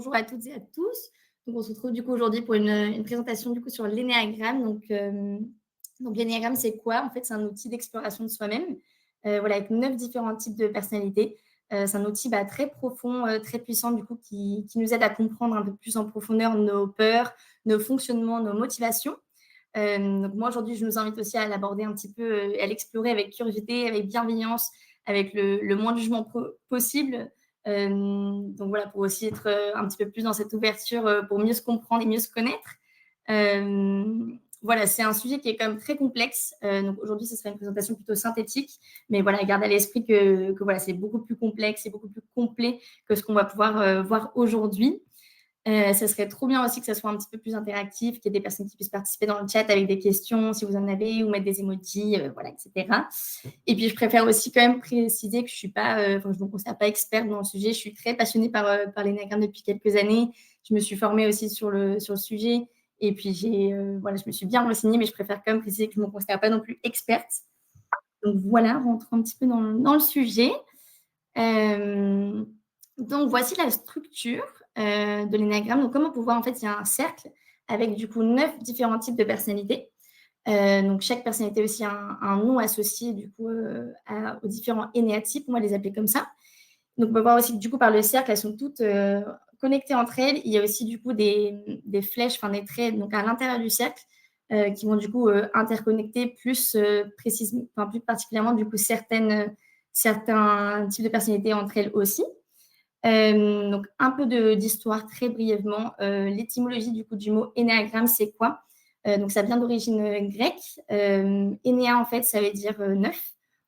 bonjour à toutes et à tous. Donc, on se retrouve du coup aujourd'hui pour une présentation du coup sur l'énéagramme. Donc l'énéagramme, c'est quoi? En fait, c'est un outil d'exploration de soi-même, voilà, avec 9 différents types de personnalités. C'est un outil très profond, très puissant du coup qui nous aide à comprendre un peu plus en profondeur nos peurs, nos fonctionnements, nos motivations. Donc moi aujourd'hui, je nous invite aussi à l'aborder un petit peu, à l'explorer avec curiosité, avec bienveillance, avec le moins de jugement possible. Donc voilà, pour aussi être un petit peu plus dans cette ouverture, pour mieux se comprendre et mieux se connaître. Voilà, c'est un sujet qui est quand même très complexe. Donc aujourd'hui, ce sera une présentation plutôt synthétique, mais voilà, garde à l'esprit que voilà, c'est beaucoup plus complexe et beaucoup plus complet que ce qu'on va pouvoir voir aujourd'hui. Ça serait trop bien aussi que ça soit un petit peu plus interactif, qu'il y ait des personnes qui puissent participer dans le chat avec des questions, si vous en avez, ou mettre des emojis, voilà, etc. Et puis, je préfère aussi quand même préciser que je ne me considère pas experte dans le sujet. Je suis très passionnée par l'énéagramme depuis quelques années. Je me suis formée aussi sur le sujet. Et puis, voilà, je me suis bien renseignée, mais je préfère quand même préciser que je ne me considère pas non plus experte. Donc, voilà, rentrons un petit peu dans le sujet. Donc, voici la structure de l'énéagramme. Donc, comme on peut voir, en fait, il y a un cercle avec du coup 9 différents types de personnalités. Donc, chaque personnalité aussi a un nom associé du coup aux différents énéatypes. On va les appeler comme ça. Donc, on peut voir aussi que du coup, par le cercle, elles sont toutes connectées entre elles. Il y a aussi du coup des flèches, enfin des traits, donc à l'intérieur du cercle, qui vont du coup interconnecter plus précisément, enfin plus particulièrement du coup certains types de personnalités entre elles aussi. Donc, un peu d'histoire très brièvement. L'étymologie du coup du mot énéagramme, c'est quoi? Donc, ça vient d'origine grecque. Énéa, en fait, ça veut dire 9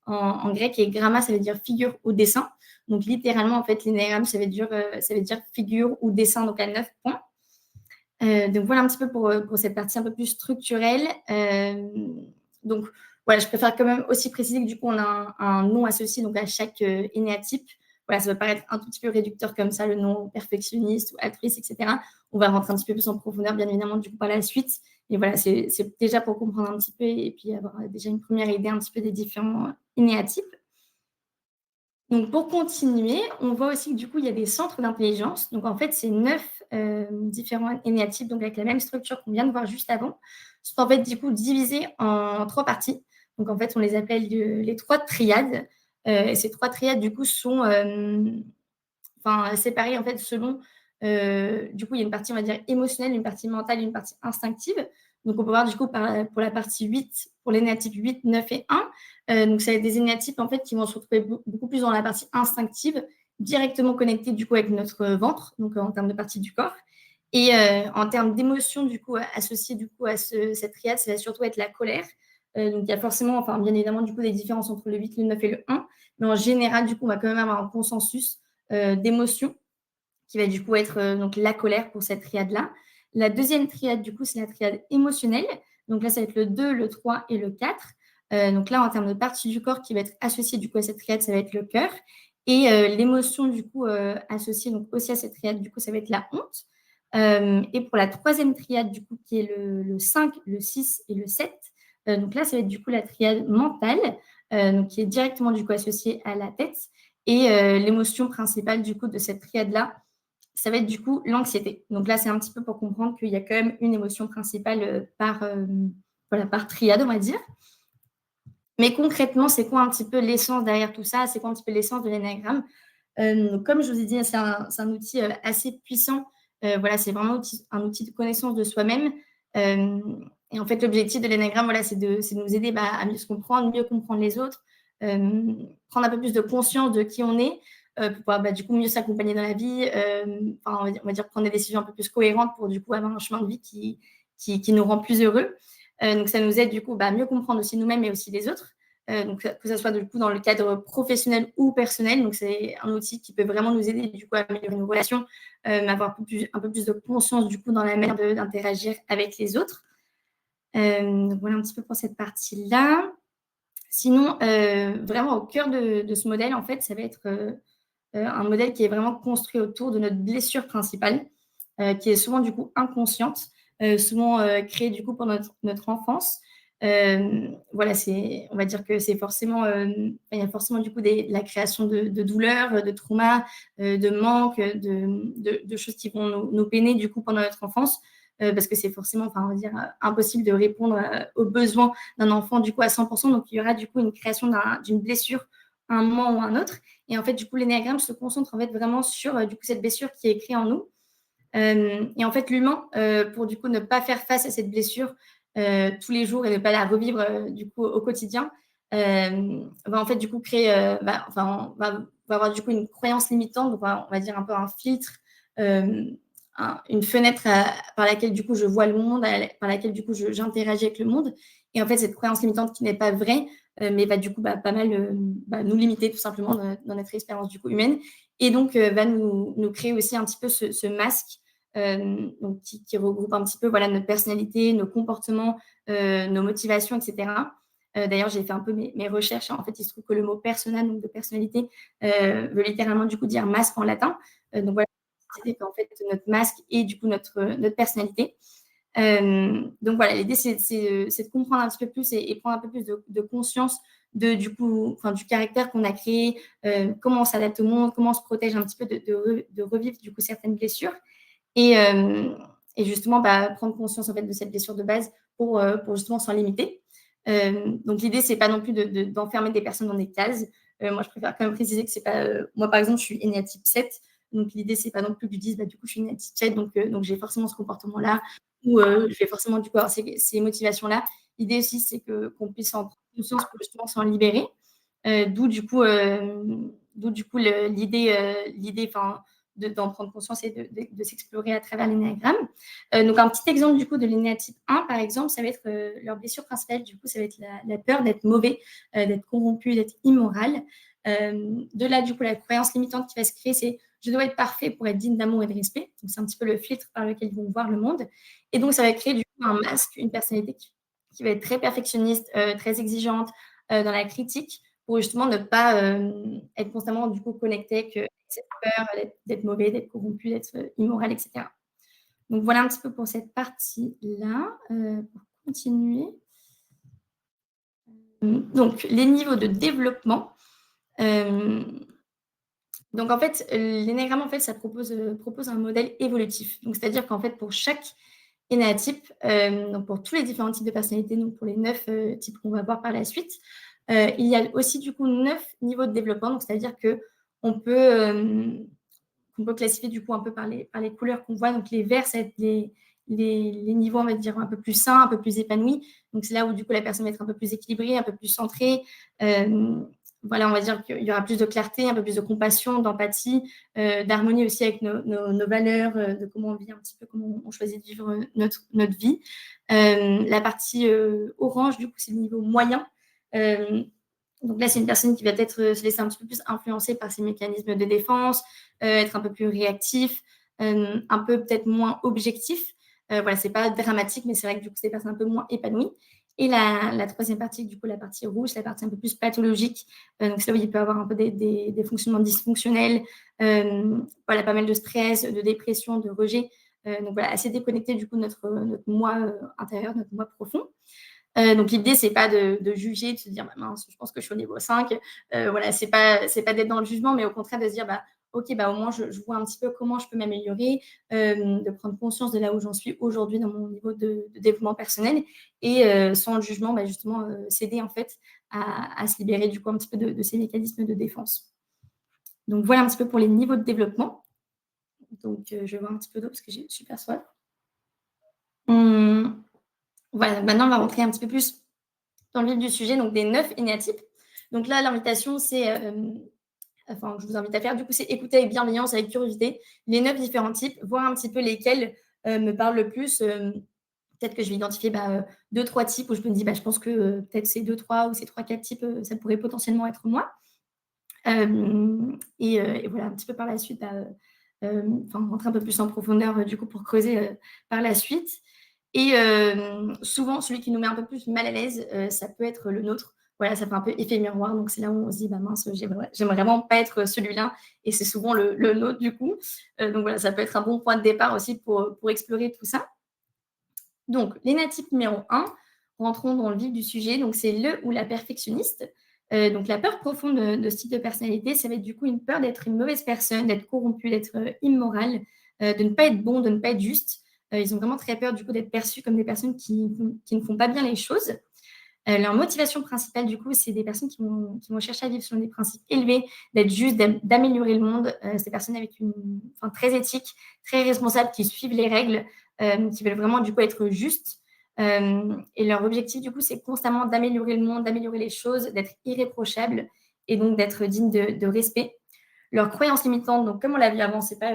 en grec, et gramma, ça veut dire figure ou dessin. Donc, littéralement, en fait, l'énéagramme, ça veut dire figure ou dessin, donc à 9 points. Donc, voilà un petit peu pour cette partie un peu plus structurelle. Donc, voilà, je préfère quand même aussi préciser que du coup, on a un nom associé donc à chaque énéatype. Voilà, ça peut paraître un tout petit peu réducteur comme ça, le nom perfectionniste ou altruiste, etc. On va rentrer un petit peu plus en profondeur, bien évidemment, du coup, par la suite. Et voilà, c'est déjà pour comprendre un petit peu et puis avoir déjà une première idée un petit peu des différents énéatypes. Donc, pour continuer, on voit aussi que du coup, il y a des centres d'intelligence. Donc, en fait, c'est 9 différents énéatypes, donc avec la même structure qu'on vient de voir juste avant, sont en fait du coup divisés en 3 parties. Donc, en fait, on les appelle les 3 triades. Et ces 3 triades, du coup, sont séparées en fait selon. Du coup, il y a une partie, on va dire, émotionnelle, une partie mentale, une partie instinctive. Donc, on peut voir du coup pour la partie 8, pour l'énéatype 8, 9 et 1. Donc, ça va être des énéatypes en fait qui vont se retrouver beaucoup plus dans la partie instinctive, directement connectée du coup avec notre ventre, donc en termes de partie du corps. Et en termes d'émotions du coup associées du coup à cette triade, ça va surtout être la colère. Donc, il y a forcément, enfin, bien évidemment, du coup, des différences entre le 8, le 9 et le 1. Mais en général, du coup, on va quand même avoir un consensus d'émotions qui va du coup être donc la colère pour cette triade-là. La deuxième triade, du coup, c'est la triade émotionnelle. Donc là, ça va être le 2, le 3 et le 4. Donc là, en termes de partie du corps qui va être associée du coup à cette triade, ça va être le cœur. Et l'émotion du coup associée donc aussi à cette triade, du coup, ça va être la honte. Et pour la troisième triade, du coup, qui est le 5, le 6 et le 7, donc là, ça va être du coup la triade mentale, donc qui est directement du coup associée à la tête. Et l'émotion principale du coup de cette triade-là, ça va être du coup l'anxiété. Donc là, c'est un petit peu pour comprendre qu'il y a quand même une émotion principale par triade, on va dire. Mais concrètement, c'est quoi un petit peu l'essence derrière tout ça? C'est quoi un petit peu l'essence de l'énéagramme? Comme je vous ai dit, c'est un outil assez puissant. Voilà, c'est vraiment un outil de connaissance de soi-même. Et en fait, l'objectif de l'énéagramme, voilà, c'est de nous aider à mieux se comprendre, mieux comprendre les autres, prendre un peu plus de conscience de qui on est, pour pouvoir du coup mieux s'accompagner dans la vie, on va dire prendre des décisions un peu plus cohérentes pour du coup avoir un chemin de vie qui nous rend plus heureux. Donc ça nous aide du coup à mieux comprendre aussi nous-mêmes mais aussi les autres. Donc que ce soit du coup dans le cadre professionnel ou personnel. Donc c'est un outil qui peut vraiment nous aider du coup à améliorer nos relations, avoir un peu plus de conscience du coup dans la manière d'interagir avec les autres. Donc voilà un petit peu pour cette partie-là. Sinon, vraiment au cœur de ce modèle, en fait, ça va être un modèle qui est vraiment construit autour de notre blessure principale, qui est souvent du coup inconsciente, souvent créée du coup pour notre enfance. Voilà, on va dire que c'est forcément, il y a forcément du coup la création de douleurs, de traumas, de manques, de choses qui vont nous peiner du coup pendant notre enfance, parce que c'est forcément, enfin, on va dire, impossible de répondre aux besoins d'un enfant du coup à 100%. Donc, il y aura du coup une création d'une blessure à un moment ou à un autre. Et en fait, du coup, l'énéagramme se concentre en fait vraiment sur du coup cette blessure qui est créée en nous. Et en fait, l'humain, pour du coup ne pas faire face à cette blessure tous les jours et ne pas la revivre du coup au quotidien, va en fait du coup créer, va avoir du coup une croyance limitante, donc on va dire un peu un filtre, une fenêtre par laquelle du coup je vois le monde, par laquelle du coup j'interagis avec le monde. Et en fait, cette croyance limitante qui n'est pas vraie, mais va du coup pas mal nous limiter tout simplement dans notre expérience du coup humaine. Et donc, va nous créer aussi un petit peu ce masque donc qui regroupe un petit peu voilà, notre personnalité, nos comportements, nos motivations, etc. D'ailleurs, j'ai fait un peu mes recherches. En fait, il se trouve que le mot persona, donc de personnalité, veut littéralement du coup dire masque en latin. Donc voilà, c'est qu'en fait, notre masque est du coup notre personnalité. Donc voilà, l'idée, c'est de comprendre un petit peu plus et prendre un peu plus de conscience du coup, du caractère qu'on a créé, comment on s'adapte au monde, comment on se protège un petit peu de revivre du coup certaines blessures. Et, justement, prendre conscience en fait, de cette blessure de base pour justement s'en limiter. Donc l'idée, c'est pas non plus d'enfermer des personnes dans des cases. Moi, je préfère quand même préciser que c'est pas. Moi, par exemple, je suis énéatype 7. Donc l'idée, c'est pas non plus que tu dises, du coup, je suis énéatype 7, donc j'ai forcément ce comportement-là, ou je vais forcément du coup avoir ces motivations-là. L'idée aussi, c'est qu'on puisse en prendre conscience pour justement s'en libérer. D'où du coup, l'idée, d'en prendre conscience et de s'explorer à travers l'énéagramme. Donc, un petit exemple du coup de l'énéatype 1, par exemple, ça va être leur blessure principale, du coup, ça va être la peur d'être mauvais, d'être corrompu, d'être immoral. De là, du coup, la croyance limitante qui va se créer, c'est je dois être parfait pour être digne d'amour et de respect. Donc, c'est un petit peu le filtre par lequel ils vont voir le monde. Et donc, ça va créer du coup un masque, une personnalité qui va être très perfectionniste, très exigeante, dans la critique, pour justement ne pas être constamment du coup connecté avec cette peur d'être mauvais, d'être corrompu, d'être immoral, etc. Donc voilà un petit peu pour cette partie-là. Pour continuer. Donc les niveaux de développement. Donc en fait, l'énéagramme, en fait, ça propose un modèle évolutif. Donc c'est-à-dire qu'en fait, pour chaque énéatype, donc pour tous les différents types de personnalités, donc pour les 9 types qu'on va voir par la suite, il y a aussi du coup 9 niveaux de développement. Donc c'est-à-dire qu'on peut classifier du coup un peu par les couleurs qu'on voit. Donc les verts, ça va être les niveaux, on va dire, un peu plus sains, un peu plus épanouis. Donc c'est là où du coup la personne va être un peu plus équilibrée, un peu plus centrée. Voilà, on va dire qu'il y aura plus de clarté, un peu plus de compassion, d'empathie, d'harmonie aussi avec nos valeurs, de comment on vit un petit peu, comment on choisit de vivre notre vie. La partie orange, du coup, c'est le niveau moyen. Donc là, c'est une personne qui va peut-être se laisser un petit peu plus influencer par ses mécanismes de défense, être un peu plus réactif, un peu peut-être moins objectif. Voilà, c'est pas dramatique, mais c'est vrai que du coup, c'est des personnes un peu moins épanouies. Et la troisième partie, du coup, la partie rouge, la partie un peu plus pathologique. Donc c'est là où il peut y avoir un peu des fonctionnements dysfonctionnels, voilà, pas mal de stress, de dépression, de rejet. Donc voilà, assez déconnecté du coup de notre moi intérieur, notre moi profond. Donc l'idée, c'est pas de juger, de se dire mince, je pense que je suis au niveau 5. Voilà, c'est pas d'être dans le jugement, mais au contraire de se dire ok, au moins je vois un petit peu comment je peux m'améliorer, de prendre conscience de là où j'en suis aujourd'hui dans mon niveau de développement personnel et sans le jugement, justement s'aider en fait à se libérer du coup un petit peu de ces mécanismes de défense. Donc voilà un petit peu pour les niveaux de développement. Donc je vais boire un petit peu d'eau parce que j'ai super soif. Voilà, maintenant on va rentrer un petit peu plus dans le vif du sujet, donc des 9 énéatypes. Donc là, l'invitation, c'est, je vous invite à faire, du coup, c'est écouter avec bienveillance, avec curiosité, les 9 différents types, voir un petit peu lesquels me parlent le plus. Peut-être que je vais identifier 2, 3 types où je me dis, je pense que peut-être ces 2, 3 ou ces 3, 4 types, ça pourrait potentiellement être moi. Et voilà, un petit peu par la suite, rentrer un peu plus en profondeur, du coup, pour creuser par la suite. Et souvent, celui qui nous met un peu plus mal à l'aise, ça peut être le nôtre. Voilà, ça fait un peu effet miroir. Donc, c'est là où on se dit, mince, j'aimerais vraiment pas être celui-là. Et c'est souvent le nôtre, du coup. Donc, voilà, ça peut être un bon point de départ aussi pour explorer tout ça. Donc, l'énéatype numéro 1 rentrons dans le vif du sujet. Donc, c'est le ou la perfectionniste. Donc, la peur profonde de ce type de personnalité, ça va être du coup une peur d'être une mauvaise personne, d'être corrompu, d'être immoral, de ne pas être bon, de ne pas être juste. Ils ont vraiment très peur du coup d'être perçus comme des personnes qui ne font pas bien les choses. Leur motivation principale, du coup, c'est des personnes qui vont chercher à vivre selon des principes élevés, d'être juste, d'améliorer le monde. C'est des personnes avec très éthiques, très responsables, qui suivent les règles, qui veulent vraiment, du coup, être justes. Et leur objectif, du coup, c'est constamment d'améliorer le monde, d'améliorer les choses, d'être irréprochable et donc d'être digne de respect. Leurs croyances limitantes, donc comme on l'a vu avant, c'est pas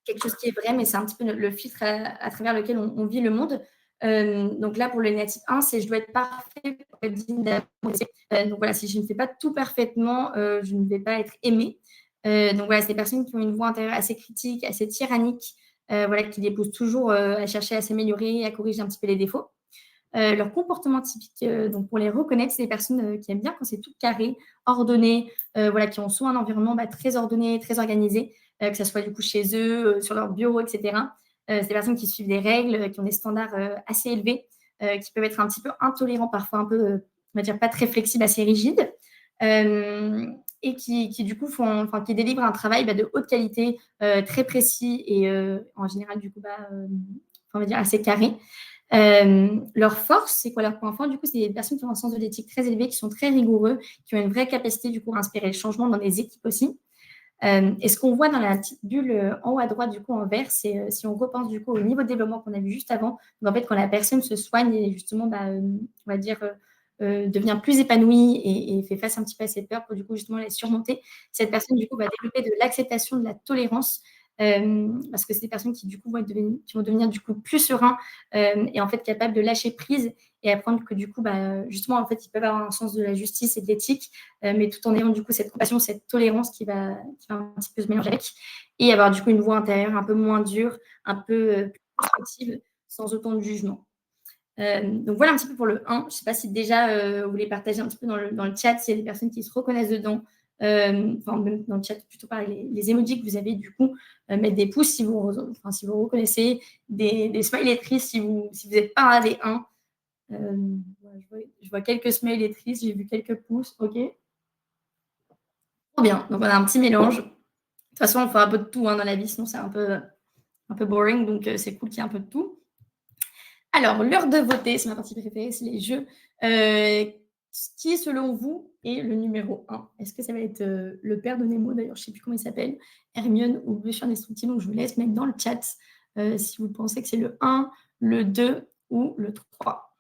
quelque chose qui est vrai, mais c'est un petit peu le filtre à travers lequel on vit le monde. Donc là, pour le négatif 1, c'est je dois être parfait pour être digne d'amour. Donc voilà, si je ne fais pas tout parfaitement, je ne vais pas être aimée. Donc voilà, c'est des personnes qui ont une voix intérieure assez critique, assez tyrannique, voilà, qui les poussent toujours à chercher à s'améliorer, à corriger un petit peu les défauts. Leur comportement typique, donc pour les reconnaître, c'est des personnes qui aiment bien quand c'est tout carré, ordonné, voilà, qui ont soit un environnement très ordonné, très organisé, que ce soit du coup chez eux, sur leur bureau, etc. C'est des personnes qui suivent des règles, qui ont des standards assez élevés, qui peuvent être un petit peu intolérants, parfois un peu, on va dire, pas très flexibles, assez rigides. Et qui du coup qui délivrent un travail de haute qualité, très précis et en général du coup on va dire assez carré. Leur force, c'est quoi leur point fort? Du coup, c'est des personnes qui ont un sens de l'éthique très élevé, qui sont très rigoureux, qui ont une vraie capacité du coup à inspirer le changement dans des équipes aussi. Et ce qu'on voit dans la petite bulle en haut à droite, du coup en vert, c'est si on repense du coup au niveau de développement qu'on a vu juste avant. Donc en fait, quand la personne se soigne et justement, on va dire, devient plus épanouie et fait face un petit peu à ses peurs pour du coup justement les surmonter, cette personne du coup va développer de l'acceptation, de la tolérance. Parce que c'est des personnes qui du coup qui vont devenir du coup plus sereins et en fait capables de lâcher prise et apprendre que du coup justement en fait ils peuvent avoir un sens de la justice et de l'éthique, mais tout en ayant du coup cette compassion, cette tolérance qui va un petit peu se mélanger avec, et avoir du coup une voix intérieure un peu moins dure, un peu plus constructive, sans autant de jugement. Donc voilà un petit peu pour le 1. Je ne sais pas si déjà vous voulez partager un petit peu dans le chat s'il y a des personnes qui se reconnaissent dedans. Même dans le chat, plutôt pareil, les emojis que vous avez, du coup, mettre des pouces si vous reconnaissez, des smileys tristes si vous n'êtes pas un des 1. Je vois quelques smileys tristes, j'ai vu quelques pouces, ok. Trop bien, donc on a un petit mélange. De toute façon, on fait un peu de tout dans la vie, sinon c'est un peu boring, donc c'est cool qu'il y ait un peu de tout. Alors, l'heure de voter, c'est ma partie préférée, c'est les jeux. Qui, selon vous, est le numéro 1? Est-ce que ça va être le père de Nemo, d'ailleurs, je ne sais plus comment il s'appelle, Hermione ou Monsieur Indestructible? Donc, je vous laisse mettre dans le chat si vous pensez que c'est le 1, le 2 ou le 3.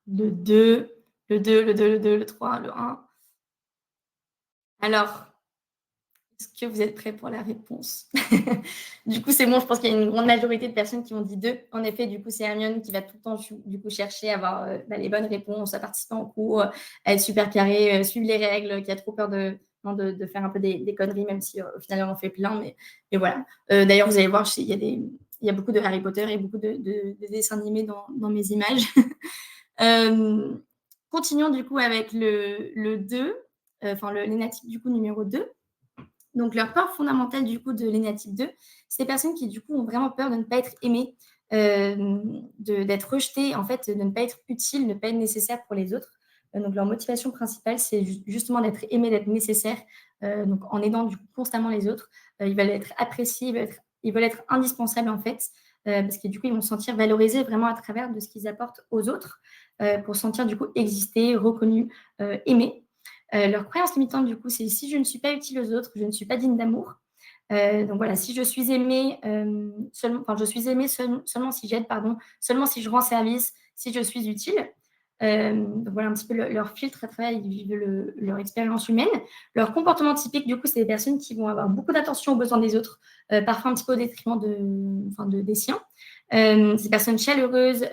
Le 2, le 2, le 2, le 2, le 3, le 1. Alors, est-ce que vous êtes prêts pour la réponse? Du coup, c'est bon, je pense qu'il y a une grande majorité de personnes qui ont dit 2. En effet, du coup, c'est Hermione qui va tout le temps du coup, chercher à avoir les bonnes réponses, à participer en cours, à être super carré, suivre les règles, qui a trop peur de faire un peu des conneries, même si au final, on en fait plein. Mais voilà. D'ailleurs, vous allez voir, il y a beaucoup de Harry Potter et beaucoup de dessins animés dans mes images. Continuons du coup avec le 2, l'énatype du coup numéro 2. Donc, leur peur fondamentale du coup de l'énatype 2, c'est des personnes qui du coup ont vraiment peur de ne pas être aimées, d'être rejetées, en fait, de ne pas être utiles, de ne pas être nécessaires pour les autres. Donc, leur motivation principale, c'est justement d'être aimé, d'être nécessaire, donc en aidant du coup constamment les autres. Ils veulent être appréciés, ils veulent être indispensables en fait, parce que du coup, ils vont se sentir valorisés vraiment à travers de ce qu'ils apportent aux autres, pour se sentir du coup exister, reconnus, aimés. Leur croyance limitante, du coup, c'est si je ne suis pas utile aux autres, je ne suis pas digne d'amour. Donc voilà, si je suis aimée, je suis aimée seulement si j'aide, seulement si je rends service, si je suis utile. Donc voilà un petit peu leur filtre à travers ils vivent leur expérience humaine. Leur comportement typique, du coup, c'est des personnes qui vont avoir beaucoup d'attention aux besoins des autres, parfois un petit peu au détriment des siens. Ces personnes chaleureuses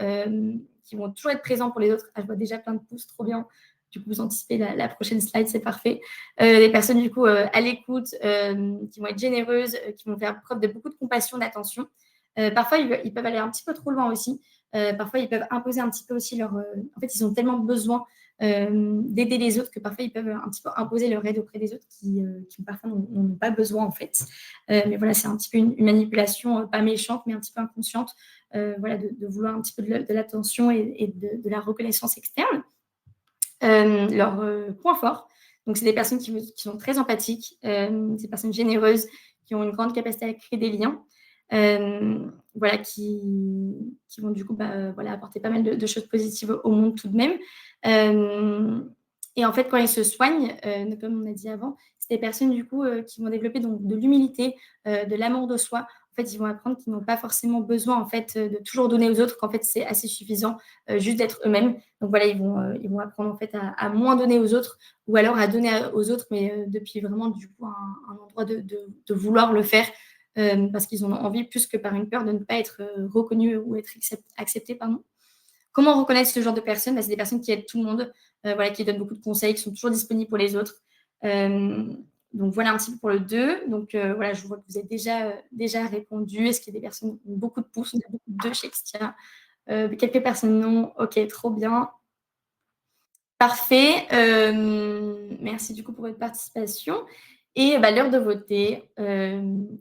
qui vont toujours être présentes pour les autres. Ah, je vois déjà plein de pouces, trop bien. Du coup, vous anticipez la prochaine slide, c'est parfait. Des personnes, du coup, à l'écoute, qui vont être généreuses, qui vont faire preuve de beaucoup de compassion, d'attention. Parfois, ils peuvent aller un petit peu trop loin aussi. Parfois, ils peuvent imposer un petit peu aussi leur... en fait, ils ont tellement besoin d'aider les autres, que parfois ils peuvent un petit peu imposer leur aide auprès des autres qui parfois n'ont pas besoin en fait. Mais voilà, c'est un petit peu une manipulation pas méchante, mais un petit peu inconsciente, voilà, de vouloir un petit peu de l'attention et de la reconnaissance externe. Leur point fort, donc c'est des personnes qui sont très empathiques, des personnes généreuses, qui ont une grande capacité à créer des liens, voilà, qui vont du coup voilà, apporter pas mal de choses positives au monde tout de même. Et en fait, quand ils se soignent, comme on a dit avant, c'est des personnes du coup qui vont développer donc de l'humilité, de l'amour de soi. En fait, ils vont apprendre qu'ils n'ont pas forcément besoin en fait de toujours donner aux autres, qu'en fait c'est assez suffisant juste d'être eux-mêmes. Donc voilà, ils vont apprendre en fait à moins donner aux autres, ou alors à donner aux autres, mais depuis vraiment du coup un endroit de vouloir le faire, parce qu'ils en ont envie plus que par une peur de ne pas être reconnus ou être acceptés, pardon. Comment reconnaître ce genre de personnes? C'est des personnes qui aident tout le monde, voilà, qui donnent beaucoup de conseils, qui sont toujours disponibles pour les autres. Donc voilà un petit peu pour le 2. Donc voilà, je vois que vous avez déjà répondu. Est-ce qu'il y a des personnes qui ont beaucoup de pouces? On a beaucoup de 2 chez Extia. Quelques personnes non. Ok, trop bien. Parfait. Merci du coup pour votre participation. Et l'heure de voter.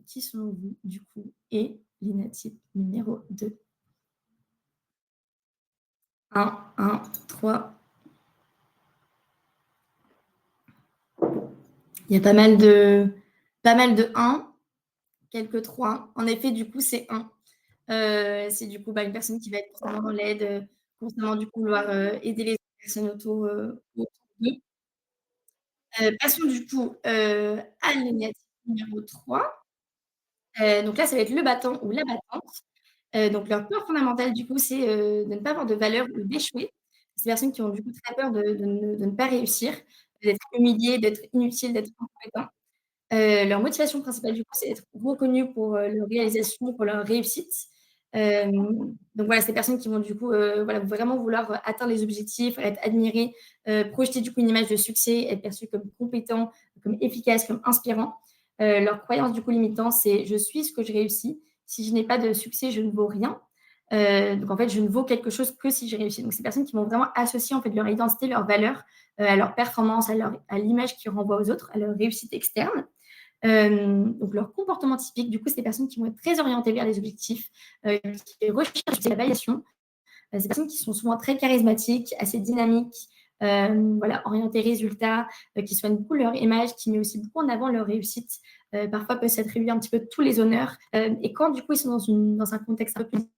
Qui selon vous, du coup, est l'initiative numéro 2? 1, 1, 3. Il y a pas mal de 1, quelques 3. En effet, du coup, c'est 1. C'est du coup une personne qui va être constamment dans l'aide, constamment du coup vouloir aider les personnes autour d'eux. Passons du coup à l'initiative numéro 3. Donc là, ça va être le battant ou la battante. Donc leur peur fondamentale du coup, c'est de ne pas avoir de valeur ou d'échouer. C'est des personnes qui ont du coup très peur de ne pas réussir, d'être humiliées, d'être inutiles, d'être incompétents. Leur motivation principale, du coup, c'est d'être reconnus pour leur réalisation, pour leur réussite. Donc voilà, c'est des personnes qui vont du coup, voilà, vraiment vouloir atteindre les objectifs, être admirées, projeter du coup une image de succès, être perçus comme compétents, comme efficaces, comme inspirants. Leur croyance du coup limitante, c'est: «Je suis ce que je réussis. Si je n'ai pas de succès, je ne vaux rien». Donc en fait, je ne vaux quelque chose que si j'ai réussi. Donc c'est des personnes qui vont vraiment associer en fait leur identité, leurs valeurs, à leur performance, à l'image qu'ils renvoient aux autres, à leur réussite externe. Donc leur comportement typique, du coup, c'est des personnes qui vont être très orientées vers les objectifs, qui recherchent la validation. C'est des personnes qui sont souvent très charismatiques, assez dynamiques, voilà, orientées résultats, qui soignent beaucoup leur image, qui met aussi beaucoup en avant leur réussite. Parfois peuvent s'attribuer un petit peu tous les honneurs. Et quand du coup ils sont dans un contexte un peu plus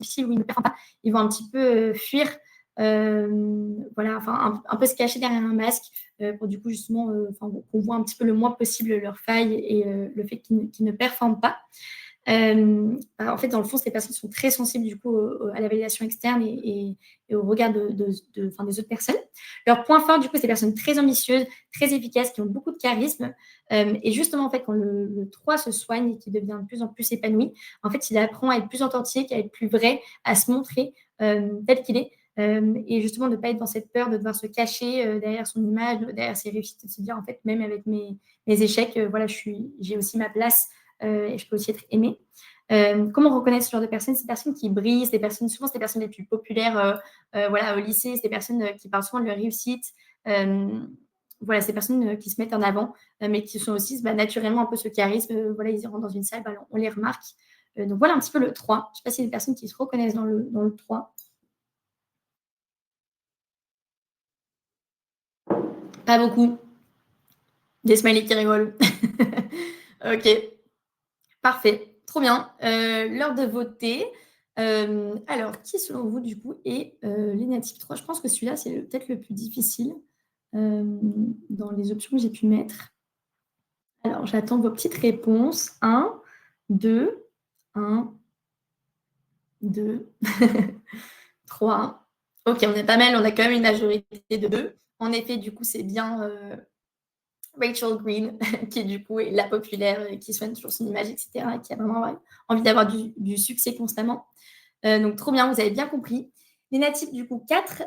difficile où ils ne performent pas, ils vont un petit peu fuir, voilà, enfin un peu se cacher derrière un masque, pour du coup justement, qu'on voit un petit peu le moins possible leurs failles et le fait qu'ils ne performent pas. En fait, dans le fond, ces personnes sont très sensibles du coup à la validation externe et au regard des autres personnes. Leur point fort, du coup, c'est des personnes très ambitieuses, très efficaces, qui ont beaucoup de charisme. Et justement, en fait, quand le 3 se soigne et qu'il devient de plus en plus épanoui, en fait, il apprend à être plus authentique, à être plus vrai, à se montrer tel qu'il est. Et justement, de ne pas être dans cette peur de devoir se cacher derrière son image, derrière ses réussites, de se dire, en fait, même avec mes échecs, voilà, j'ai aussi ma place et je peux aussi être aimée. Comment reconnaître ce genre de personnes? C'est des personnes qui brillent, souvent c'est les personnes les plus populaires voilà, au lycée, c'est des personnes qui parlent souvent de leur réussite. Voilà, c'est des personnes qui se mettent en avant, mais qui sont aussi naturellement un peu ce charisme. Voilà, ils rentrent dans une salle, on les remarque. Donc voilà un petit peu le 3. Je ne sais pas s'il y a des personnes qui se reconnaissent dans le 3. Pas beaucoup. Des smileys qui rigolent. Ok, parfait, trop bien. L'heure de voter. Alors, qui selon vous, du coup, est l'initiative 3? Je pense que celui-là, c'est peut-être le plus difficile dans les options que j'ai pu mettre. Alors, j'attends vos petites réponses. 1, 2, 1, 2, 3. Ok, on est pas mal, on a quand même une majorité de 2. En effet, du coup, c'est bien Rachel Green, qui du coup est la populaire, qui soigne toujours son image, etc., et qui a vraiment envie d'avoir du succès constamment. Donc trop bien, vous avez bien compris. Les natifs du coup 4,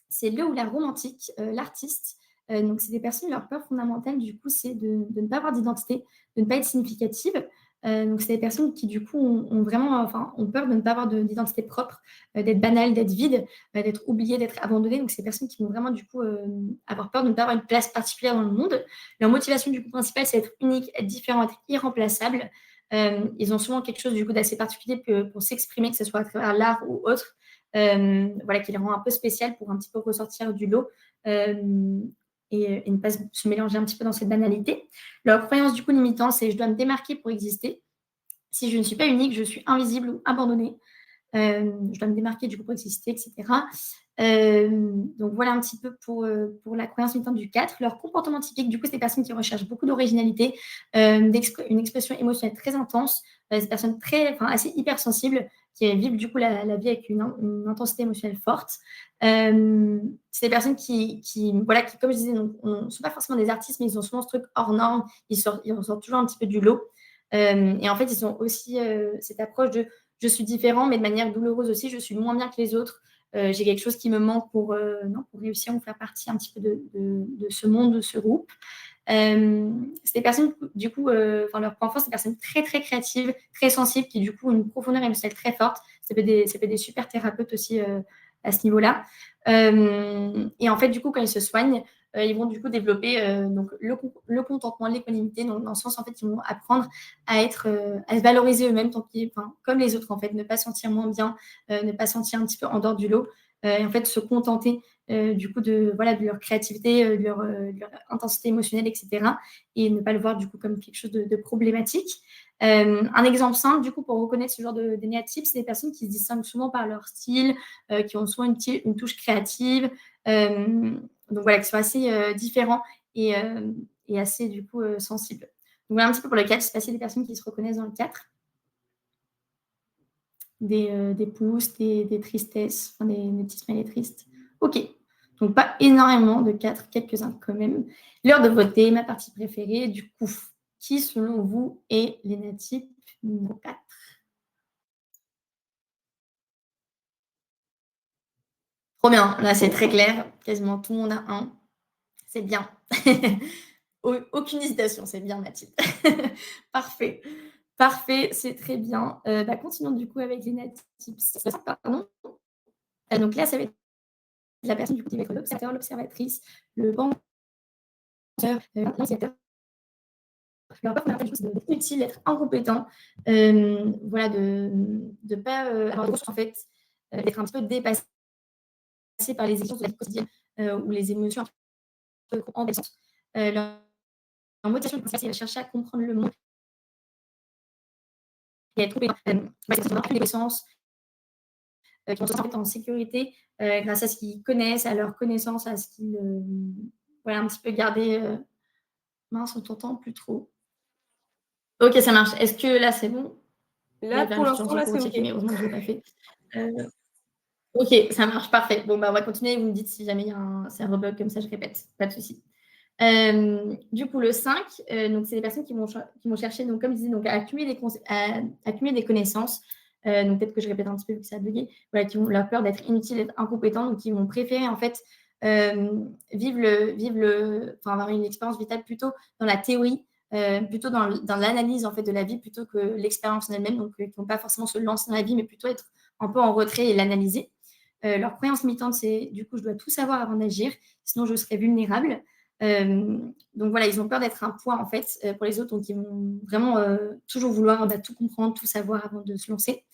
c'est le ou la romantique, l'artiste. Donc c'est des personnes, leur peur fondamentale du coup, c'est de ne pas avoir d'identité, de ne pas être significative. Donc c'est des personnes qui du coup ont vraiment, enfin, ont peur de ne pas avoir d'identité propre, d'être banales, d'être vides, d'être oubliées, d'être abandonnées. Donc c'est des personnes qui vont vraiment du coup, avoir peur de ne pas avoir une place particulière dans le monde. Leur motivation du coup principale, c'est être unique, être différent, être irremplaçable. Ils ont souvent quelque chose du coup d'assez particulier pour s'exprimer, que ce soit à travers l'art ou autre, voilà, qui les rend un peu spéciales pour un petit peu ressortir du lot, et ne pas se mélanger un petit peu dans cette banalité. Leur croyance du coup limitante, c'est je dois me démarquer pour exister. Si je ne suis pas unique, je suis invisible ou abandonnée. Je dois me démarquer du coup pour exister, etc. Donc voilà un petit peu pour la croyance limitante du 4. Leur comportement typique, du coup, c'est des personnes qui recherchent beaucoup d'originalité, une expression émotionnelle très intense, des personnes assez hypersensibles qui vivent du coup la vie avec une intensité émotionnelle forte. C'est des personnes voilà, qui, comme je disais, ne sont pas forcément des artistes, mais ils ont souvent ce truc hors norme, ils ressortent toujours un petit peu du lot. Et en fait, ils ont aussi cette approche de je suis différent, mais de manière douloureuse aussi, je suis moins bien que les autres. J'ai quelque chose qui me manque pour réussir ou faire partie un petit peu de ce monde, de ce groupe. C'est des personnes, du coup, leur point fort, c'est des personnes très, très créatives, très sensibles, qui, du coup, ont une profondeur émotionnelle très forte. Ça peut être des super thérapeutes aussi à ce niveau-là. Et en fait, du coup, quand ils se soignent, ils vont du coup développer donc le contentement, l'équanimité, donc dans le sens, en fait, ils vont apprendre à se valoriser eux-mêmes, comme les autres, en fait, ne pas se sentir moins bien, ne pas se sentir un petit peu en dehors du lot, et en fait, se contenter du coup de leur créativité, de leur intensité émotionnelle, etc. Et ne pas le voir du coup comme quelque chose de problématique. Un exemple simple, du coup, pour reconnaître ce genre d'énéatypes, c'est des personnes qui se distinguent souvent par leur style, qui ont souvent une touche créative, donc voilà, qui sont assez différents et assez du coup sensibles. Donc voilà un petit peu pour le 4, c'est passer des personnes qui se reconnaissent dans le 4. Des pouces, des tristesses, des petits smileys tristes. Ok, donc pas énormément de 4, quelques-uns quand même. L'heure de voter, ma partie préférée, du coup, qui selon vous est l'énéatype numéro 4? Trop bien, là c'est très clair, quasiment tout le monde a un. C'est bien. Aucune hésitation, c'est bien Mathilde. Parfait. Parfait, c'est très bien. Continuons du coup avec les natifs. Pardon. Donc là, ça va être la personne du coup qui va être l'observateur, l'observatrice, le penseur, l'initiateur. Leur peur fondamentale, c'est d'être utile, d'être incompétent, voilà, de ne pas avoir de ressources en fait, d'être un petit peu dépassé par les exigences de la vie quotidienne ou les émotions un peu envahissantes. Leur motivation principale, c'est de chercher à comprendre le monde et être compétent. C'est vraiment une connaissance qui vont se sentir en sécurité grâce à ce qu'ils connaissent, à leur connaissance, à ce qu'ils voilà, un petit peu garder. Mince, on t'entend plus trop. Ok, ça marche. Est-ce que là, c'est bon? Là, pour l'instant, là, Pour c'est checker, OK. mais heureusement que je ne l'ai pas fait. Ok, ça marche, parfait. Bon, on va continuer. Vous me dites si jamais c'est un rebug comme ça, je répète. Pas de souci. Du coup, le 5, donc c'est des personnes qui vont chercher, donc, comme je disais, donc, à accumuler des connaissances. Donc peut-être que je répète un petit peu vu que ça a bugué. Voilà, qui ont leur peur d'être inutile, d'être incompétent, donc ils vont préférer en fait avoir une expérience vitale plutôt dans la théorie, plutôt dans l'analyse en fait de la vie plutôt que l'expérience en elle-même. Donc qui vont pas forcément se lancer dans la vie, mais plutôt être un peu en retrait et l'analyser. Leur croyance limitante, c'est du coup, je dois tout savoir avant d'agir, sinon je serai vulnérable. Donc voilà, ils ont peur d'être un poids en fait pour les autres, donc ils vont vraiment toujours vouloir tout comprendre, tout savoir avant de se lancer.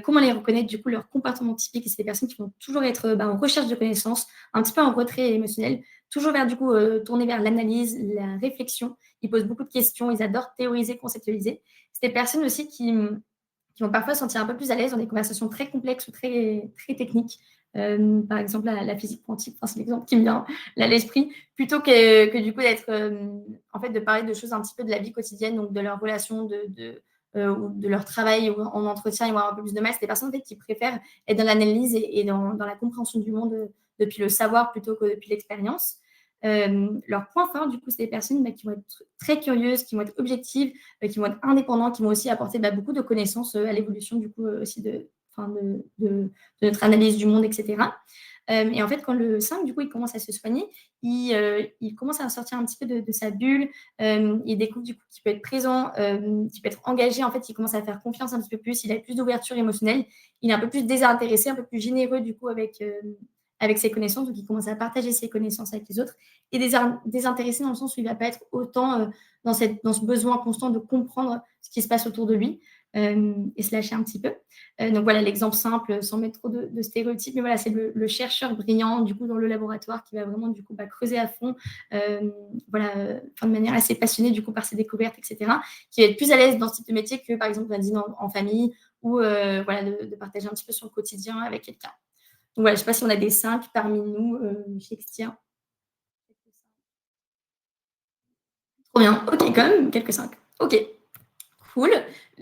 Comment les reconnaître? Du coup, leur comportement typique, c'est des personnes qui vont toujours être en recherche de connaissances, un petit peu en retrait émotionnel, toujours vers du coup tourner vers l'analyse, la réflexion. Ils posent beaucoup de questions, ils adorent théoriser, conceptualiser. C'est des personnes aussi qui vont parfois se sentir un peu plus à l'aise dans des conversations très complexes ou très, très techniques. Par exemple, la physique quantique, c'est l'exemple qui me vient là à l'esprit, plutôt que du coup d'être, en fait, de parler de choses un petit peu de la vie quotidienne, donc de leurs relations, ou de leur travail ou en entretien, ils vont avoir un peu plus de mal. C'est des personnes en fait, qui préfèrent être dans l'analyse et dans la compréhension du monde depuis le savoir plutôt que depuis l'expérience. Leur point fort, du coup, c'est des personnes qui vont être très curieuses, qui vont être objectives, qui vont être indépendants, qui vont aussi apporter beaucoup de connaissances à l'évolution du coup aussi de notre analyse du monde, etc. Et en fait, quand le 5, du coup, il commence à se soigner, il commence à sortir un petit peu de sa bulle. Il découvre du coup qu'il peut être présent, qu'il peut être engagé. En fait, il commence à faire confiance un petit peu plus. Il a plus d'ouverture émotionnelle. Il est un peu plus désintéressé, un peu plus généreux du coup avec ses connaissances. Donc, il commence à partager ses connaissances avec les autres. Et désintéressé dans le sens où il ne va pas être autant dans ce besoin constant de comprendre ce qui se passe autour de lui et se lâcher un petit peu. Donc voilà l'exemple simple, sans mettre trop de stéréotypes, mais voilà, c'est le chercheur brillant du coup dans le laboratoire qui va vraiment du coup creuser à fond, voilà, de manière assez passionnée du coup par ses découvertes, etc. Qui va être plus à l'aise dans ce type de métier que par exemple un dîner en famille ou voilà, de partager un petit peu son quotidien avec quelqu'un. Donc voilà, je ne sais pas si on a des 5 parmi nous, Shakespeare. Trop bien, ok, quand même, quelques 5. Ok, cool.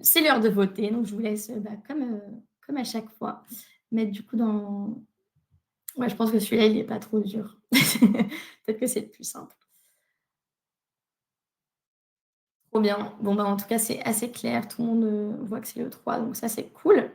C'est l'heure de voter, donc je vous laisse, comme à chaque fois, mettre du coup dans. Ouais, je pense que celui-là, il n'est pas trop dur. Peut-être que c'est le plus simple. Trop bien. Bon, bah, en tout cas, c'est assez clair. Tout le monde voit que c'est le 3, donc ça, c'est cool.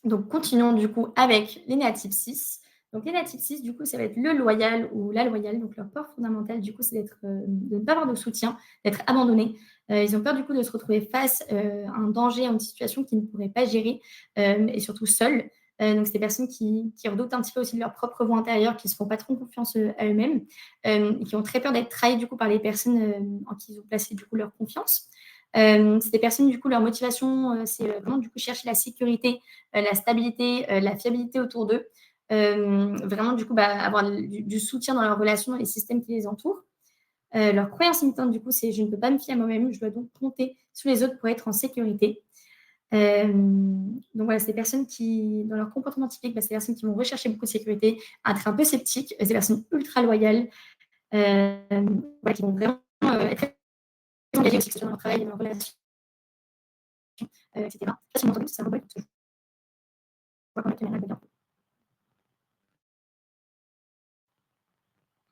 Donc, continuons du coup avec les natifs 6. Donc, les natifs 6, du coup, ça va être le loyal ou la loyale. Donc, leur peur fondamentale, du coup, c'est de ne pas avoir de soutien, d'être abandonné. Ils ont peur, du coup, de se retrouver face à un danger, à une situation qu'ils ne pourraient pas gérer et surtout seuls. Donc, c'est des personnes qui redoutent un petit peu aussi de leur propre voix intérieure, qui ne se font pas trop confiance à eux-mêmes et qui ont très peur d'être trahis, du coup, par les personnes en qui ils ont placé, du coup, leur confiance. C'est des personnes, du coup, leur motivation, c'est vraiment, du coup, chercher la sécurité, la stabilité, la fiabilité autour d'eux. Vraiment, du coup, avoir du soutien dans leurs relations, dans les systèmes qui les entourent. Leur croyance limitante, du coup, c'est je ne peux pas me fier à moi-même, je dois donc compter sur les autres pour être en sécurité. Donc voilà, c'est des personnes qui, dans leur comportement typique, c'est des personnes qui vont rechercher beaucoup de sécurité, être un peu sceptiques, c'est des personnes ultra loyales, qui vont vraiment être très engagées aussi, que ce soit dans leur travail, dans leur relation, etc. Si vous m'entendez, ça rebug, parce que je vois quand la caméra bug un peu.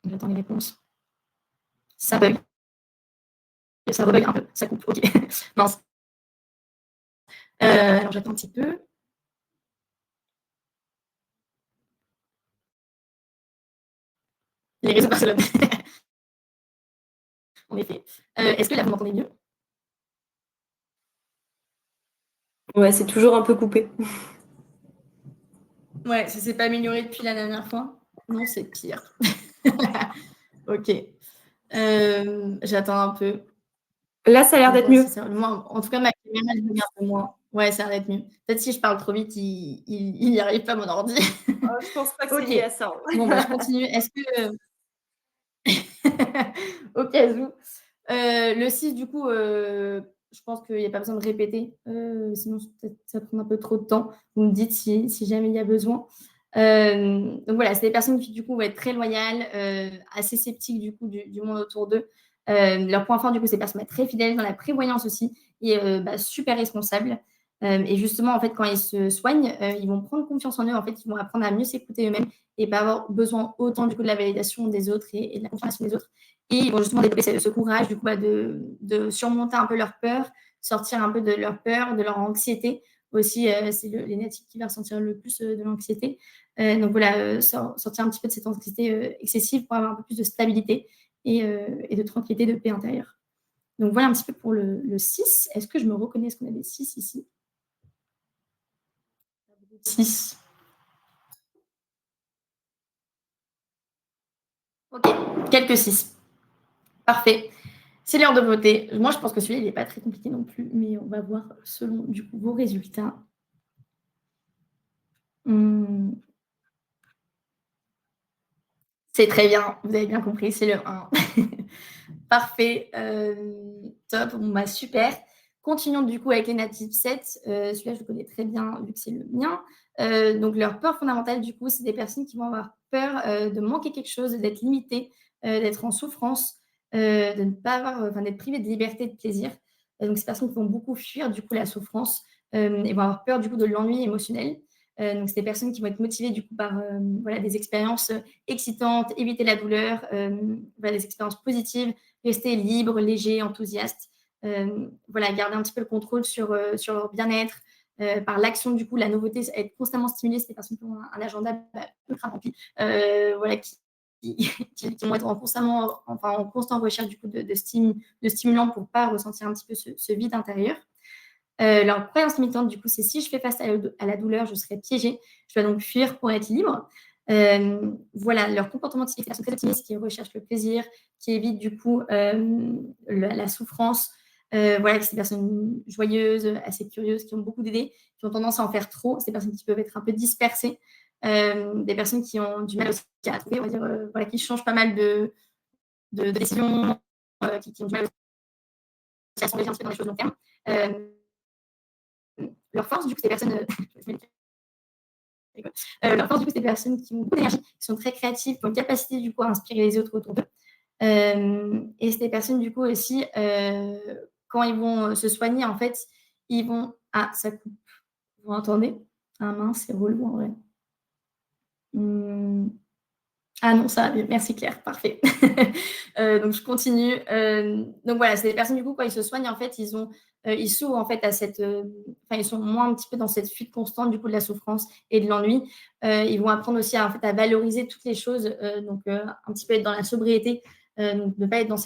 J'attends les réponses. Ça bug. Ça rebug un peu, ça coupe, ok. Mince. Alors j'attends un petit peu. Les réseaux Barcelone. En effet. Est-ce que là vous m'entendez mieux? Ouais, c'est toujours un peu coupé. Ouais, ça s'est pas amélioré depuis la dernière fois. Non, c'est pire. Ok. J'attends un peu. Là, ça a l'air d'être mieux. Moi, en tout cas, ma caméra, je bug un peu moins. Ouais, ça a l'air d'être mieux. Peut-être si je parle trop vite, il n'y arrive pas, mon ordi. Je pense pas que c'est Ok. lié à ça. Bon, je continue. Est-ce que. Au cas où. Le 6, du coup, je pense qu'il n'y a pas besoin de répéter. Sinon, ça prend un peu trop de temps. Vous me dites si jamais il y a besoin. Donc voilà, c'est des personnes qui, du coup, vont être très loyales, assez sceptiques, du coup, du monde autour d'eux. Leur point fort, du coup, c'est des personnes très fidèles dans la prévoyance aussi et super responsables. Et justement, en fait, quand ils se soignent, ils vont prendre confiance en eux. En fait, ils vont apprendre à mieux s'écouter eux-mêmes et pas avoir besoin autant, du coup, de la validation des autres et de la confirmation des autres. Et ils vont justement développer ce courage, du coup, de surmonter un peu leur peur, sortir un peu de leur peur, de leur anxiété. Aussi, c'est les natifs qui vont ressentir le plus de l'anxiété. Donc voilà, sortir un petit peu de cette anxiété excessive pour avoir un peu plus de stabilité et de tranquillité, de paix intérieure. Donc voilà un petit peu pour le 6. Est-ce que je me reconnais? Est-ce qu'on a des 6 ici? 6. Ok, quelques 6. Parfait. C'est l'heure de voter. Moi, je pense que celui-là, il n'est pas très compliqué non plus, mais on va voir selon du coup vos résultats. C'est très bien, vous avez bien compris, c'est le 1. Parfait, top, bon, super. Continuons du coup avec les natifs 7. Celui-là, je le connais très bien vu que c'est le mien. Donc, leur peur fondamentale, du coup, c'est des personnes qui vont avoir peur de manquer quelque chose, d'être limitées, d'être en souffrance, de ne pas avoir, d'être privées de liberté et de plaisir. Donc, ces personnes qui vont beaucoup fuir du coup la souffrance et vont avoir peur du coup de l'ennui émotionnel. Donc, c'est des personnes qui vont être motivées du coup par voilà, des expériences excitantes, éviter la douleur, voilà, des expériences positives, rester libre, léger, enthousiaste. Voilà, garder un petit peu le contrôle sur leur bien-être, par l'action, du coup, la nouveauté, être constamment stimulé. C'est des personnes qui ont un agenda ultra rempli, voilà, qui vont être en constant recherche du coup de stimulants pour pas ressentir un petit peu ce vide intérieur. Leur croyance limitante, du coup, c'est si je fais face à la douleur, je serai piégée. Je dois donc fuir pour être libre. Voilà, leur comportement typique, c'est la personne très optimiste qui recherche le plaisir, qui évite du coup la souffrance. Voilà, c'est des personnes joyeuses, assez curieuses, qui ont beaucoup d'idées, qui ont tendance à en faire trop. C'est des personnes qui peuvent être un peu dispersées. Des personnes qui ont du mal aussi à trouver, on va dire, voilà, qui changent pas mal de décisions, qui ont du mal aussi à s'engager un petit peu dans les choses long terme. Leur force, du coup, c'est des personnes. Leur force, du coup, c'est des personnes qui ont beaucoup d'énergie, qui sont très créatives, qui ont une capacité, du coup, à inspirer les autres autour d'eux. Et c'est des personnes, du coup, aussi, quand ils vont se soigner, en fait, ils vont. Ah, ça coupe. Vous entendez? Ah mince, c'est relou en vrai. Ah non, ça va mieux. Merci Claire, parfait. Donc je continue. Donc voilà, c'est des personnes du coup quand ils se soignent en fait, ils s'ouvrent en fait à ils sont moins un petit peu dans cette fuite constante du coup de la souffrance et de l'ennui. Ils vont apprendre aussi à valoriser toutes les choses, donc un petit peu être dans la sobriété, donc ne pas être dans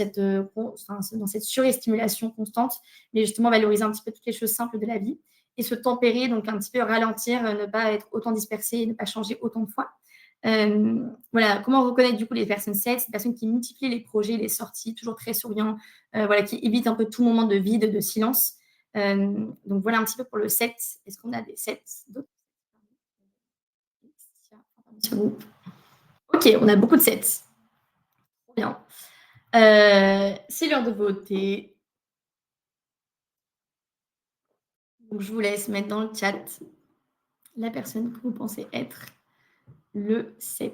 cette surestimulation constante, mais justement valoriser un petit peu toutes les choses simples de la vie et se tempérer, donc un petit peu ralentir, ne pas être autant dispersé et ne pas changer autant de fois. Voilà, comment reconnaître du coup les personnes 7, c'est des personnes qui multiplient les projets, les sorties, toujours très souriants, voilà, qui évitent un peu tout moment de vide, de silence. Donc voilà un petit peu pour le 7. Est-ce qu'on a des 7 d'autres? Ok, on a beaucoup de 7. Trop bien. C'est l'heure de voter. Donc je vous laisse mettre dans le chat la personne que vous pensez être le 7.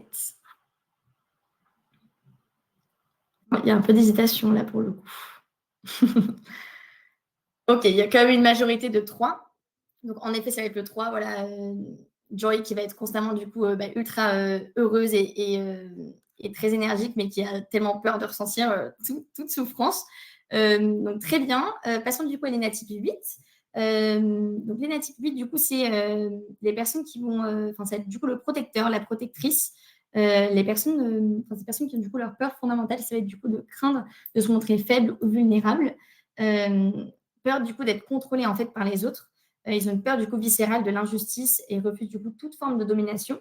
Il y a un peu d'hésitation là pour le coup. Ok, il y a quand même une majorité de 3. Donc, en effet, ça va être le 3. Voilà, Joy qui va être constamment, du coup, ultra heureuse et très énergique, mais qui a tellement peur de ressentir toute souffrance. Donc, très bien. Passons du coup à l'ENATYPE 8. Donc, l'ENATYPE 8, du coup, c'est les personnes qui vont. Ça va être du coup le protecteur, la protectrice. Ces personnes qui ont du coup leur peur fondamentale, ça va être du coup de craindre de se montrer faible ou vulnérable. Peur du coup d'être contrôlé en fait par les autres. Ils ont une peur du coup viscérale de l'injustice et refusent du coup toute forme de domination.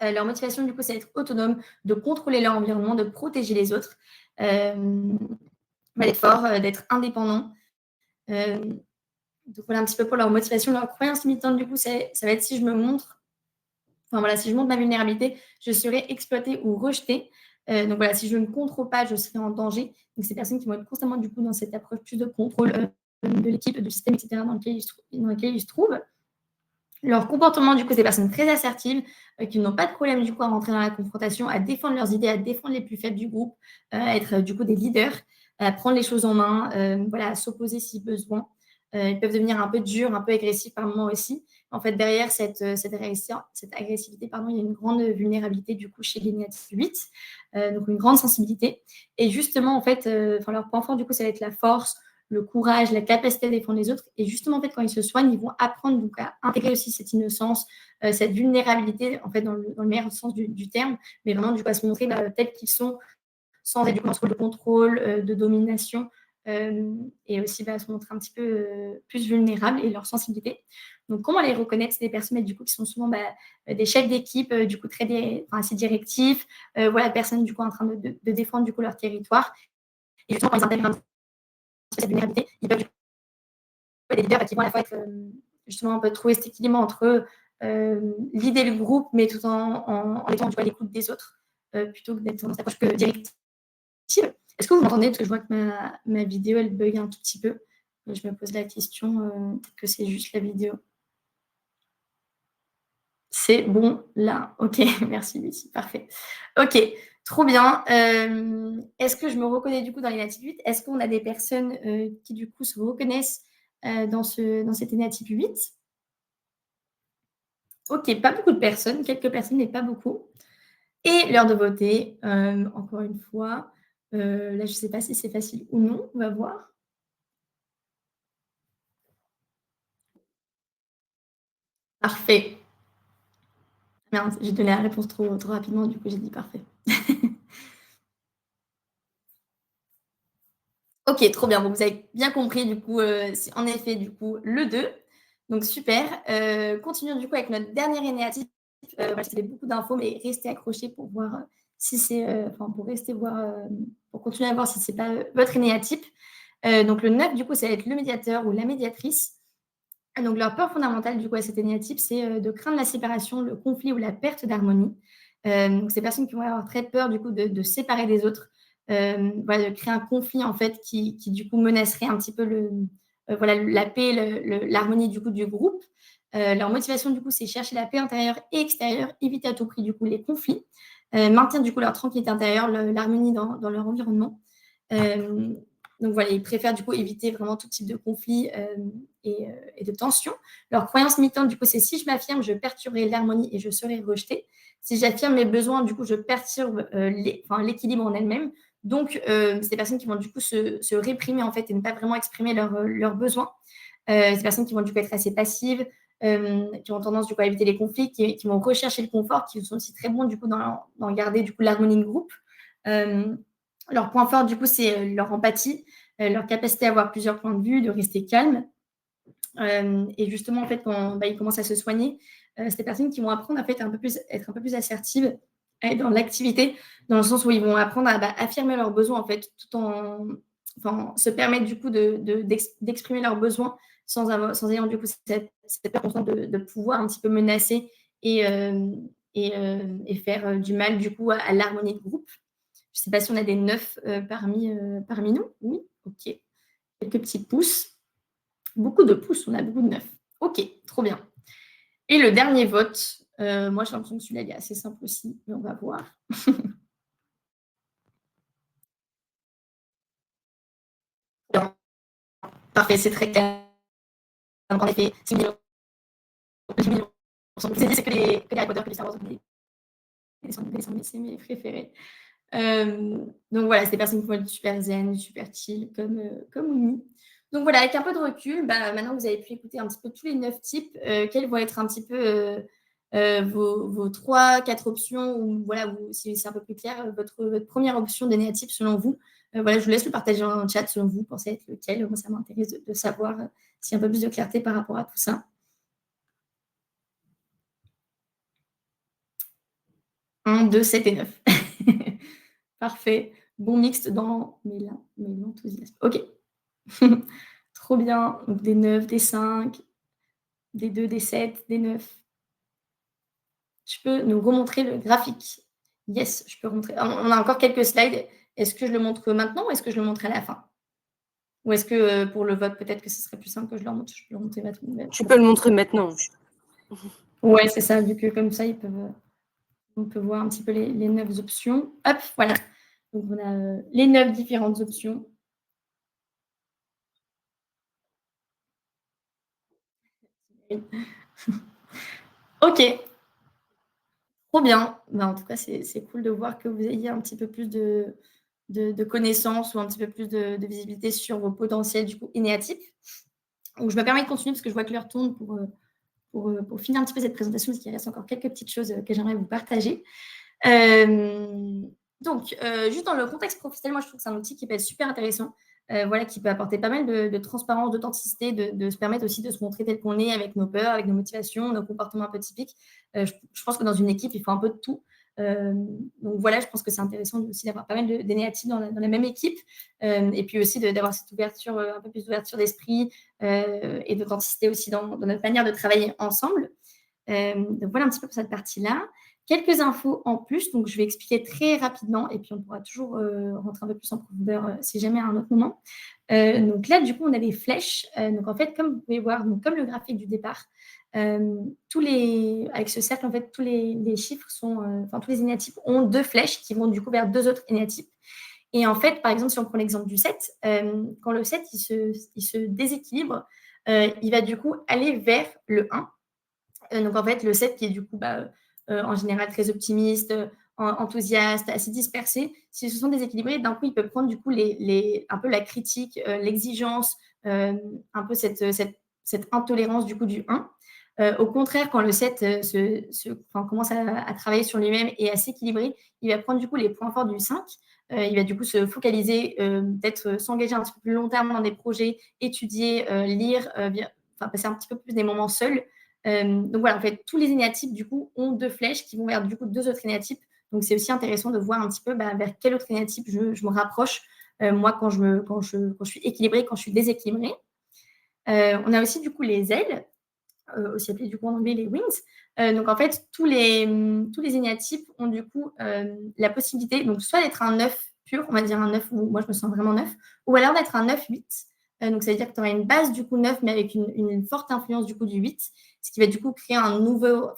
Leur motivation du coup, c'est d'être autonome, de contrôler leur environnement, de protéger les autres, d'être fort, d'être indépendant. Donc voilà un petit peu pour leur motivation. Leur croyance limitante du coup, ça va être si je me montre, si je montre ma vulnérabilité, je serai exploitée ou rejetée. Donc voilà, si je ne contrôle pas, je serai en danger. Donc ces personnes qui vont être constamment du coup dans cette approche plus de contrôle de l'équipe, du système, etc., dans lequel ils se trouvent. Leur comportement, du coup, c'est des personnes très assertives, qui n'ont pas de problème, du coup, à rentrer dans la confrontation, à défendre leurs idées, à défendre les plus faibles du groupe, à être, du coup, des leaders, à prendre les choses en main, voilà, à s'opposer si besoin. Ils peuvent devenir un peu durs, un peu agressifs par moments aussi. En fait, derrière cette agressivité, pardon, il y a une grande vulnérabilité, du coup, chez les négatifs 8, donc une grande sensibilité. Et justement, en fait, leur point fort, du coup, ça va être la force, le courage, la capacité à défendre les autres. Et justement, en fait, quand ils se soignent, ils vont apprendre donc à intégrer aussi cette innocence, cette vulnérabilité, en fait, dans le meilleur sens du terme, mais vraiment, du coup, à se montrer tels qu'ils sont, sans être du coup dans ce rôle de contrôle, de domination, et aussi se montrer un petit peu plus vulnérables et leur sensibilité. Donc, comment les reconnaître? C'est des personnes du coup qui sont souvent des chefs d'équipe, du coup assez directifs, voilà, personnes du coup en train de défendre du coup leur territoire. Et justement, quand ils intègrent cette vulnérabilité, ils peuvent des leaders qui vont à la fois être justement, on peut trouver cet équilibre entre l'idée le groupe, mais tout en étant à l'écoute des autres, plutôt que d'être dans cette approche que directive. Est-ce que vous m'entendez? Parce que je vois que ma vidéo, elle bug un tout petit peu. Je me pose la question, que c'est juste la vidéo. C'est bon là. Ok, merci Lucie, parfait. Ok, trop bien. Est-ce que je me reconnais du coup dans les natifs 8? Est-ce qu'on a des personnes qui du coup se reconnaissent dans cet énatype 8? Ok, pas beaucoup de personnes, quelques personnes, mais pas beaucoup. Et l'heure de voter, encore une fois. Là, je ne sais pas si c'est facile ou non, on va voir. Parfait. Merde, j'ai donné la réponse trop rapidement, du coup, j'ai dit parfait. Ok, trop bien. Bon, vous avez bien compris, du coup, c'est en effet, du coup, le 2. Donc, super. Continuons, du coup, avec notre dernier énéatype. Voilà, c'était beaucoup d'infos, mais restez accrochés pour voir si c'est... Enfin, pour rester voir... pour continuer à voir si c'est pas votre énéatype. Donc, le 9, du coup, ça va être le médiateur ou la médiatrice. Donc, leur peur fondamentale, du coup, à cet énéatype, c'est de craindre la séparation, le conflit ou la perte d'harmonie. Donc, ces personnes qui vont avoir très peur, du coup, de séparer des autres, voilà, de créer un conflit, en fait, qui du coup, menacerait un petit peu voilà, la paix, l'harmonie, du coup, du groupe. Leur motivation, du coup, c'est chercher la paix intérieure et extérieure, éviter à tout prix, du coup, les conflits, maintenir, du coup, leur tranquillité intérieure, l'harmonie dans leur environnement. Donc voilà, ils préfèrent du coup éviter vraiment tout type de conflit et de tension. Leur croyance limitante, du coup, c'est si je m'affirme, je perturberai l'harmonie et je serai rejetée. Si j'affirme mes besoins, du coup, je perturbe l'équilibre en elle-même. Donc, c'est des personnes qui vont du coup se réprimer en fait et ne pas vraiment exprimer leurs besoins. C'est des personnes qui vont du coup être assez passives, qui ont tendance du coup à éviter les conflits, qui vont rechercher le confort, qui sont aussi très bons du coup dans garder du coup l'harmonie de groupe. Leur point fort, du coup, c'est leur empathie, leur capacité à avoir plusieurs points de vue, de rester calme. Et justement, en fait, quand ils commencent à se soigner, c'est des personnes qui vont apprendre à fait, être un peu plus assertives, à être dans l'activité, dans le sens où ils vont apprendre à affirmer leurs besoins, en fait, tout en se permettre du coup d'exprimer leurs besoins sans ayant du coup cette peur constante de pouvoir un petit peu menacer et faire du mal du coup à l'harmonie de groupe. Je ne sais pas si on a des 9 parmi nous. Oui, ok. Quelques petits pouces. Beaucoup de pouces, on a beaucoup de 9. Ok, trop bien. Et le dernier vote, moi j'ai l'impression que celui-là il est assez simple aussi, mais on va voir. Parfait, c'est très clair. En effet, 6 millions. 10 millions. Je vous ai dit, c'est que les Harry Potter, que les Star Wars, c'est mes préférés. Donc voilà, c'est des personnes qui vont être super zen, super chill, comme Oumi. Donc voilà, avec un peu de recul, maintenant que vous avez pu écouter un petit peu tous les 9 types, quelles vont être un petit peu vos 3-4 options, ou voilà, si c'est un peu plus clair, votre première option d'énéatype selon vous. Voilà, je vous laisse le partager en chat selon vous, pensez être lequel. Moi, ça m'intéresse de savoir s'il y a un peu plus de clarté par rapport à tout ça. 1, 2, 7 et 9. Parfait. Bon mixte dans l'enthousiasme. Ok. Trop bien. Donc des 9, des 5, des 2, des 7, des 9. Je peux nous remontrer le graphique. Yes, je peux remontrer. On a encore quelques slides. Est-ce que je le montre maintenant ou est-ce que je le montre à la fin? Ou est-ce que pour le vote, peut-être que ce serait plus simple que je leur montre? Je peux le montrer maintenant. Tu peux le montrer maintenant. Ouais, c'est ça. Vu que comme ça, on peut voir un petit peu les 9 options. Hop, voilà. Donc, on a les 9 différentes options. Ok, trop bien. En tout cas, c'est cool de voir que vous ayez un petit peu plus de connaissances ou un petit peu plus de visibilité sur vos potentiels du coup énéatypes. Donc, je me permets de continuer parce que je vois que l'heure tourne pour finir un petit peu cette présentation, parce qu'il reste encore quelques petites choses que j'aimerais vous partager. Donc, juste dans le contexte professionnel, moi, je trouve que c'est un outil qui peut être super intéressant, voilà, qui peut apporter pas mal de transparence, d'authenticité, de se permettre aussi de se montrer tel qu'on est avec nos peurs, avec nos motivations, nos comportements un peu typiques. Je pense que dans une équipe, il faut un peu de tout. Donc voilà, je pense que c'est intéressant aussi d'avoir pas mal d'énéatypes dans la même équipe, et puis aussi d'avoir cette ouverture, un peu plus d'ouverture d'esprit et d'authenticité aussi dans notre manière de travailler ensemble. Donc voilà un petit peu pour cette partie-là. Quelques infos en plus, donc je vais expliquer très rapidement et puis on pourra toujours rentrer un peu plus en profondeur si jamais à un autre moment. Donc là, du coup, on a des flèches. Donc en fait, comme vous pouvez voir, donc comme le graphique du départ, avec ce cercle, en fait, tous les chiffres tous les énéatypes ont 2 flèches qui vont du coup vers 2 autres énéatypes. Et en fait, par exemple, si on prend l'exemple du 7, quand le 7 il se déséquilibre, il va du coup aller vers le 1. Donc en fait, le 7 qui est du coup en général très optimiste, enthousiaste, assez dispersé, s'ils se sont déséquilibrés, d'un coup, il peut prendre du coup un peu la critique, l'exigence, un peu cette intolérance du coup du 1. Au contraire, quand le 7 commence à travailler sur lui-même et à s'équilibrer, il va prendre du coup les points forts du 5. Il va du coup se focaliser, peut-être s'engager un petit peu plus long terme dans des projets, étudier, lire, passer un petit peu plus des moments seuls. Donc voilà, en fait, tous les énéatypes du coup ont 2 flèches qui vont vers du coup 2 autres énéatypes. Donc c'est aussi intéressant de voir un petit peu vers quel autre énéatype je me rapproche, moi quand je suis équilibrée, quand je suis déséquilibrée. On a aussi du coup les ailes, aussi appelées du coup en anglais les wings. Donc en fait, tous les énéatypes ont du coup la possibilité, donc soit d'être un 9 pur, on va dire un 9 où moi je me sens vraiment 9, ou alors d'être un 9-8. Donc ça veut dire que tu auras une base du coup 9, mais avec une forte influence du coup du 8, ce qui va du coup créer un nouveau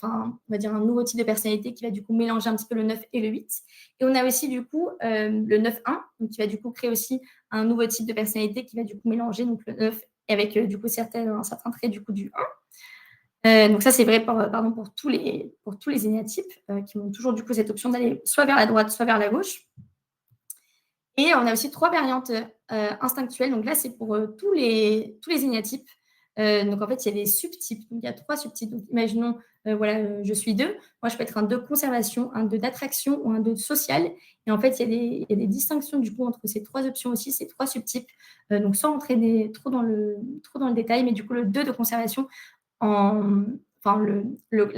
type de personnalité qui va du coup mélanger un petit peu le 9 et le 8. Et on a aussi du coup le 9-1, donc qui va du coup créer aussi un nouveau type de personnalité qui va du coup mélanger donc le 9 avec du coup certains traits du coup du 1. Donc ça, c'est vrai pour tous les énéatypes qui ont toujours du coup cette option d'aller soit vers la droite, soit vers la gauche. Et on a aussi 3 variantes instinctuelles. Donc là, c'est pour tous les énéatypes. Donc en fait, il y a des subtypes. Donc il y a 3 subtypes. Donc imaginons, je suis 2. Moi, je peux être un 2 conservation, un 2 d'attraction ou un 2 social. Et en fait, il y a des distinctions du coup entre ces 3 options aussi, ces 3 subtypes. Donc sans entrer trop dans le détail, mais du coup, le 2 de conservation, la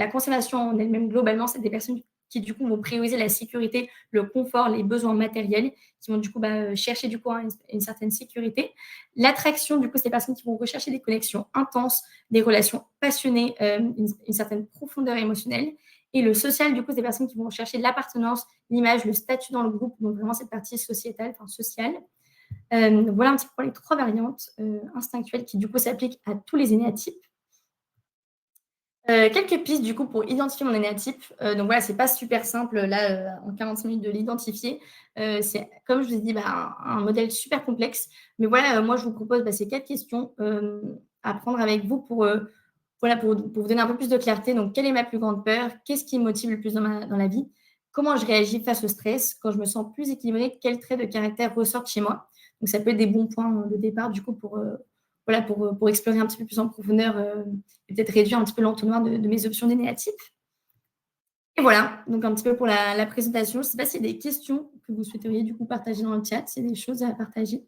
conservation en elle-même, globalement, c'est des personnes qui du coup vont prioriser la sécurité, le confort, les besoins matériels, qui vont du coup chercher du coup une certaine sécurité. L'attraction, du coup, c'est des personnes qui vont rechercher des connexions intenses, des relations passionnées, une certaine profondeur émotionnelle. Et le social, du coup, c'est des personnes qui vont rechercher l'appartenance, l'image, le statut dans le groupe, donc vraiment cette partie sociétale, sociale. Voilà un petit peu pour les 3 variantes instinctuelles qui du coup s'appliquent à tous les énéatypes. Quelques pistes du coup pour identifier mon énéatype. Donc voilà, c'est pas super simple là, en 45 minutes de l'identifier. C'est comme je vous ai dit, un modèle super complexe. Mais voilà, moi je vous propose ces 4 questions à prendre avec vous pour vous donner un peu plus de clarté. Donc, quelle est ma plus grande peur? Qu'est-ce qui me motive le plus dans la vie? Comment je réagis face au stress? Quand je me sens plus équilibrée, quels traits de caractère ressortent chez moi? Donc, ça peut être des bons points de départ du coup pour explorer un petit peu plus en profondeur et peut-être réduire un petit peu l'entonnoir de mes options d'énéatype. Et voilà, donc un petit peu pour la présentation. Je ne sais pas s'il y a des questions que vous souhaiteriez du coup partager dans le chat, s'il y a des choses à partager.